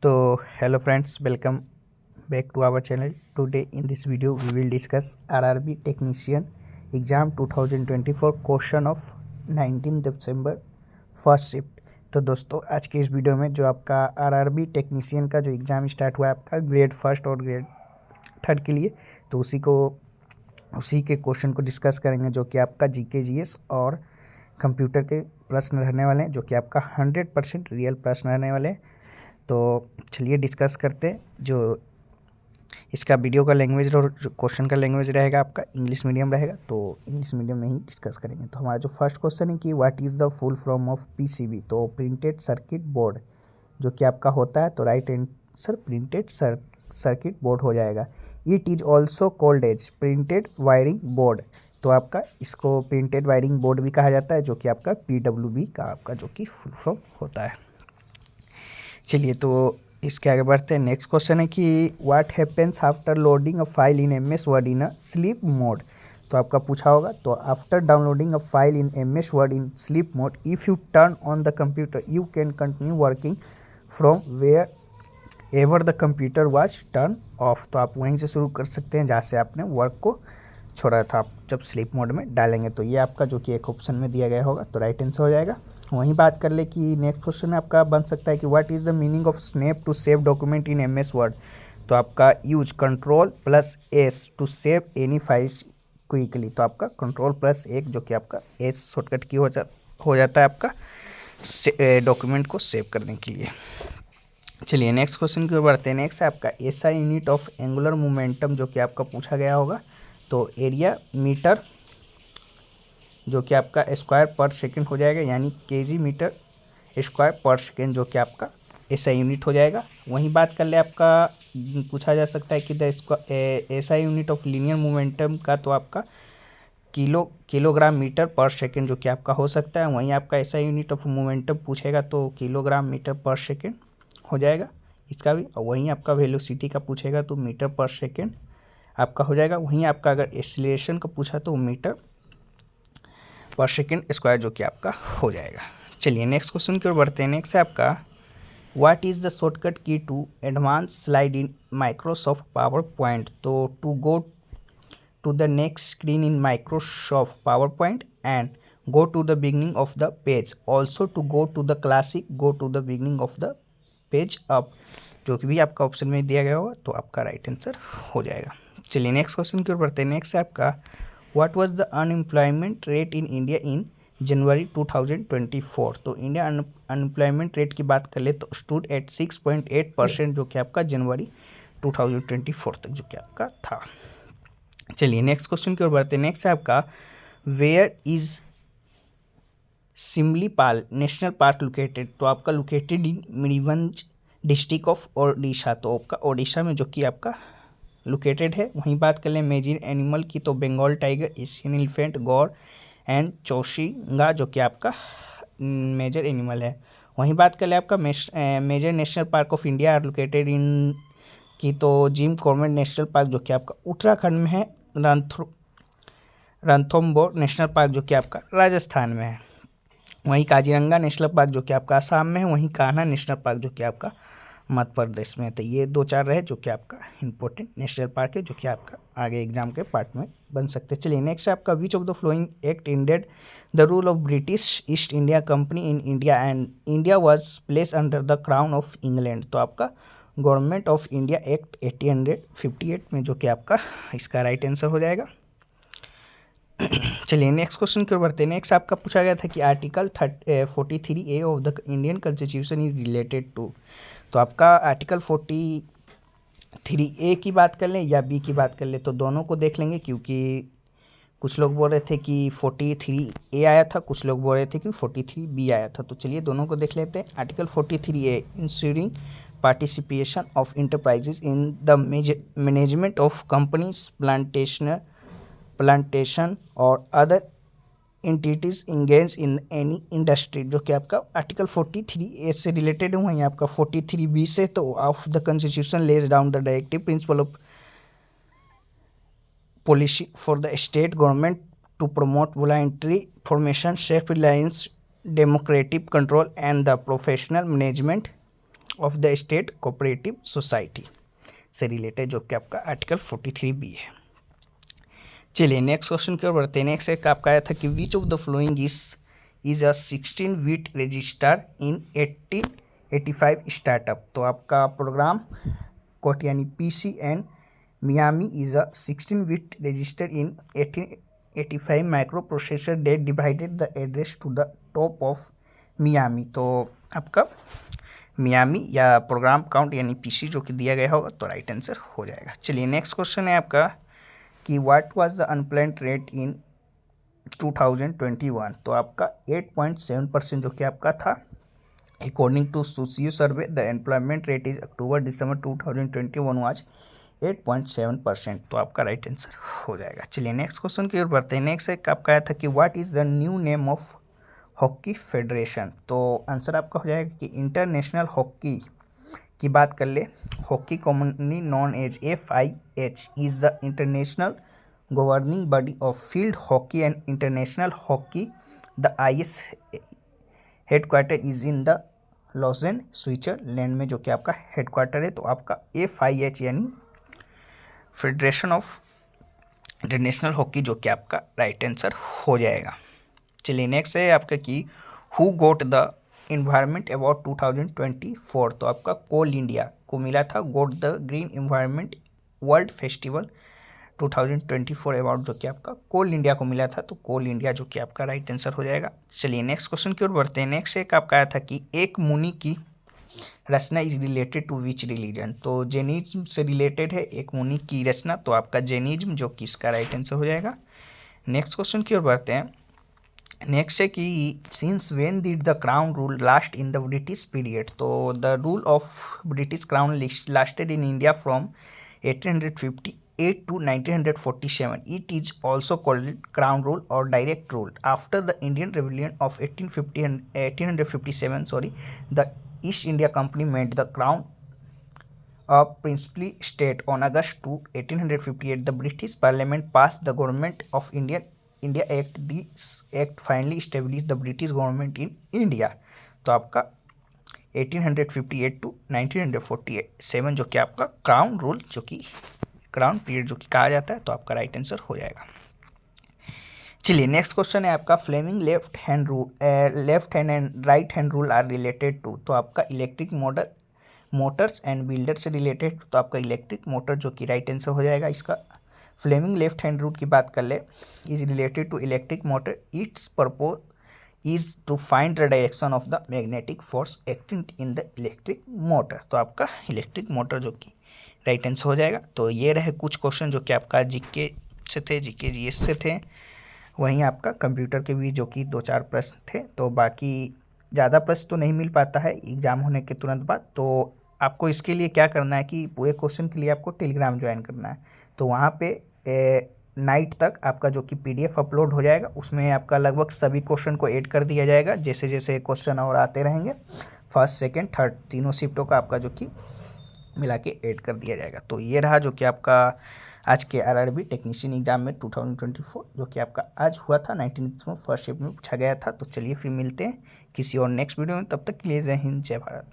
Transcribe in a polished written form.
तो hello friends, welcome back to our channel. Today in this video we will discuss RRB technician exam 2024 question of 19 December first shift. तो दोस्तों आज के इस video में जो आपका RRB टेक्नीशियन का जो एग्ज़ाम स्टार्ट हुआ है आपका ग्रेड फर्स्ट और ग्रेड थर्ड के लिए, तो उसी के क्वेश्चन को डिस्कस करेंगे जो कि आपका जीके जीएस और कंप्यूटर के प्रश्न रहने वाले हैं, जो कि आपका 100% रियल प्रश्न रहने वाले हैं। तो चलिए डिस्कस करते हैं। जो इसका वीडियो का लैंग्वेज और जो क्वेश्चन का लैंग्वेज रहेगा आपका इंग्लिश मीडियम रहेगा, तो इंग्लिश मीडियम में ही डिस्कस करेंगे। तो हमारा जो फर्स्ट क्वेश्चन है कि what is the full form of PCB, तो प्रिंटेड सर्किट बोर्ड जो कि आपका होता है, तो right answer printed circuit board हो जाएगा। It is also called as printed wiring board, तो आपका इसको प्रिंटेड वायरिंग बोर्ड भी कहा जाता है, जो कि आपका PWB का आपका जो कि फुल फॉर्म होता है। चलिए तो इसके आगे बढ़ते हैं। नेक्स्ट क्वेश्चन है कि what happens after loading a file in MS word in a sleep mode, तो आपका पूछा होगा। तो after downloading a file in MS word in sleep mode, if you turn on the computer you can continue working from where ever the computer was turn off, तो आप वहीं से शुरू कर सकते हैं जहाँ से आपने वर्क को छोड़ा था। आप जब स्लीप मोड में डालेंगे तो ये आपका जो कि एक ऑप्शन में दिया गया होगा, तो राइट आंसर हो जाएगा। वहीं बात कर ले कि नेक्स्ट क्वेश्चन में आपका बन सकता है कि what is the meaning of snap to save document in MS word, तो आपका use Ctrl+S to save any file quickly, तो आपका Ctrl+1 जो कि आपका S शॉर्टकट की हो जाता है आपका डॉक्यूमेंट को सेव करने के लिए। चलिए नेक्स्ट क्वेश्चन की ओर बढ़ते हैं। नेक्स्ट है आपका SI unit of angular momentum, जो कि आपका पूछा गया होगा। तो एरिया मीटर जो कि आपका स्क्वायर पर सेकंड हो जाएगा, यानी केजी मीटर स्क्वायर पर सेकंड जो कि आपका SI यूनिट हो जाएगा। वहीं बात कर ले आपका पूछा जा सकता है कि the SI unit of linear momentum का, तो आपका किलोग्राम मीटर पर सेकंड जो कि आपका हो सकता है। वहीं आपका SI यूनिट ऑफ मोमेंटम पूछेगा तो किलोग्राम मीटर पर सेकंड हो जाएगा इसका भी। और वहीं आपका वेलोसिटी का पूछेगा तो मीटर पर सेकंड आपका हो जाएगा। वहीं आपका अगर एक्सीलरेशन का पूछा तो मीटर पर सेकंड स्क्वायर जो कि आपका हो जाएगा। चलिए नेक्स्ट क्वेश्चन की ओर बढ़ते हैं। नेक्स्ट है आपका what is the shortcut key to advance slide in Microsoft PowerPoint, तो to go to the next screen in Microsoft PowerPoint and go to the beginning of the page, also to go to the classic go to the beginning of the page up, जो कि भी आपका option में दिया गया होगा, तो आपका राइट आंसर हो जाएगा। चलिए नेक्स्ट क्वेश्चन की ओर बढ़ते हैं। नेक्स्ट है आपका what was the unemployment rate in India in January 2024, तो इंडिया अनएम्प्लॉयमेंट रेट की बात कर ले तो स्टूड एट 6.8%, जो कि आपका जनवरी 2024 तक जो कि आपका था। चलिए नेक्स्ट क्वेश्चन की ओर बढ़ते हैं। नेक्स्ट है आपका where is Similipal national park located, तो आपका located in Manibhanj district of Odisha, तो आपका ओडिशा में जो कि आपका लोकेटेड है। वहीं बात कर लें मेजर एनिमल की, तो Bengal tiger, Asian elephant, gaur and chousingha जो कि आपका मेजर एनिमल है। वहीं बात कर लें आपका major national park of India are located in की, तो जिम कॉर्बेट नेशनल पार्क जो कि आपका उत्तराखंड में है, रणथंबोर नेशनल पार्क जो कि आपका राजस्थान में है। वहीं काजीरंगा नेशनल पार्क जो कि आपका असम में है। वहीं कान्हा नेशनल पार्क जो कि आपका मध्य प्रदेश में है। तो ये 2-4 रहे जो कि आपका इंपॉर्टेंट नेशनल पार्क है, जो कि आपका आगे एग्जाम के पार्ट में बन सकते हैं। चलिए नेक्स्ट है आपका विच of the flowing act ended the rule of British east India company in India and India was place under the crown of England, तो आपका गवर्नमेंट ऑफ इंडिया एक्ट 1858 में जो कि आपका इसका राइट आंसर हो जाएगा। चलिए नेक्स्ट क्वेश्चन की ओर बढ़ते हैं। नेक्स्ट आपका पूछा गया था कि article 43A of the Indian constitution is related to, तो आपका आर्टिकल 43A की बात कर लें या B की बात कर लें, तो दोनों को देख लेंगे, क्योंकि कुछ लोग बोल रहे थे कि 43A आया था, कुछ लोग बोल रहे थे कि 43B आया था। तो चलिए दोनों को देख लेते हैं। Article 43A ensuring participation of enterprises in the management of companies plantation और other entities engage in any industry, जो कि आपका आर्टिकल 43A से रिलेटेड है। वहीं आपका 43B से, तो of the constitution lays down the directive principle of policy for the state government to promote voluntary formation self reliance democratic control and the professional management of the state cooperative society से related, जो कि आपका article 43B है। चलिए next question की ओर बढ़ते हैं। Next एक आपका आया था कि which of the flowing is a 16-bit register in 1885 startup. तो आपका प्रोग्राम कोड यानी PCN Miami is a 16-bit register in 1885 microprocessor that divided the address to the top of Miami. तो आपका मियामी या programme count यानी PC जो कि दिया गया होगा, तो राइट आंसर हो जाएगा। चलिए नेक्स्ट क्वेश्चन है आपका कि what was the unemployment rate in 2021। तो आपका 8.7% जो कि आपका था। According to socio survey the employment rate is October December 2021 was 8.7%। तो आपका राइट आंसर हो जाएगा। चलिए नेक्स्ट क्वेश्चन की ओर बढ़ते हैं। नेक्स्ट एक आपका आया था कि what is the new name of hockey federation. तो आंसर आपका हो जाएगा कि इंटरनेशनल हॉकी की बात कर ले, hockey commonly known as FIH is the international governing body of field hockey and international hockey. The IS headquarter is in the Lausanne Switzerland में, जो कि आपका हेडक्वार्टर है। तो आपका FIH यानी फेडरेशन ऑफ इंटरनेशनल हॉकी, जो कि आपका राइट आंसर हो जाएगा। चलिए नेक्स्ट है आपका कि who got the environment award 2024। तो आपका कोल इंडिया को मिला था गोट the green environment world festival 2024 award, जो कि आपका कोल इंडिया को मिला था। तो कोल इंडिया जो कि आपका राइट आंसर हो जाएगा। चलिए नेक्स्ट क्वेश्चन की ओर बढ़ते हैं। नेक्स्ट एक आपका आया था कि एक मुनि की रचना is related to which religion. तो जैनिज्म से रिलेटेड है एक मुनि की रचना, तो आपका जैनिज्म जो कि इसका राइट आंसर हो जाएगा। नेक्स्ट क्वेश्चन की ओर बढ़ते हैं। नेक्स्ट है कि since when did the crown rule last in the British period. तो the rule of British crown lasted in India from 1858 to 1947. It is also called crown rule or direct rule. After the Indian Rebellion of 1857, the East India Company made the crown a princely state. On August 2, 1858, the British Parliament passed the Government of India Act. This act finally established the British government in India. तो आपका 1858 to 1947 जो कि आपका crown rule जो कि crown period जो कि कहा जाता है, तो आपका राइट आंसर हो जाएगा। चलिए नेक्स्ट क्वेश्चन है आपका Fleming left hand and right hand rule are related to. तो आपका इलेक्ट्रिक मोटर्स एंड बिल्डर से रिलेटेड, तो आपका इलेक्ट्रिक मोटर जो कि राइट आंसर हो जाएगा इसका। फ्लेमिंग लेफ्ट हैंड रूल की बात कर ले, is related to electric motor. Its purpose is to find the direction of the magnetic force acting in the electric motor. तो आपका इलेक्ट्रिक मोटर जो कि राइट आंसर हो जाएगा। तो ये रहे कुछ क्वेश्चन जो कि आपका जीके से थे, जीके जीएस से थे। वहीं आपका कंप्यूटर के भी जो कि 2-4 प्रश्न थे। तो बाकी ज़्यादा प्रश्न तो नहीं मिल पाता है एग्ज़ाम होने के तुरंत बाद। तो आपको इसके लिए क्या करना है कि पूरे क्वेश्चन के लिए आपको टेलीग्राम ज्वाइन करना है। तो वहाँ पे नाइट तक आपका जो कि PDF अपलोड हो जाएगा, उसमें आपका लगभग सभी क्वेश्चन को ऐड कर दिया जाएगा। जैसे जैसे क्वेश्चन और आते रहेंगे, फर्स्ट सेकेंड थर्ड तीनों शिफ्टों का आपका जो कि मिला के ऐड कर दिया जाएगा। तो ये रहा जो कि आपका आज के RRB टेक्नीशियन एग्जाम में 2024 जो कि आपका आज हुआ था 19 में फर्स्ट शिफ्ट में पूछा गया था। तो चलिए फिर मिलते हैं किसी और नेक्स्ट वीडियो में, तब तक के लिए जय हिंद जय भारत।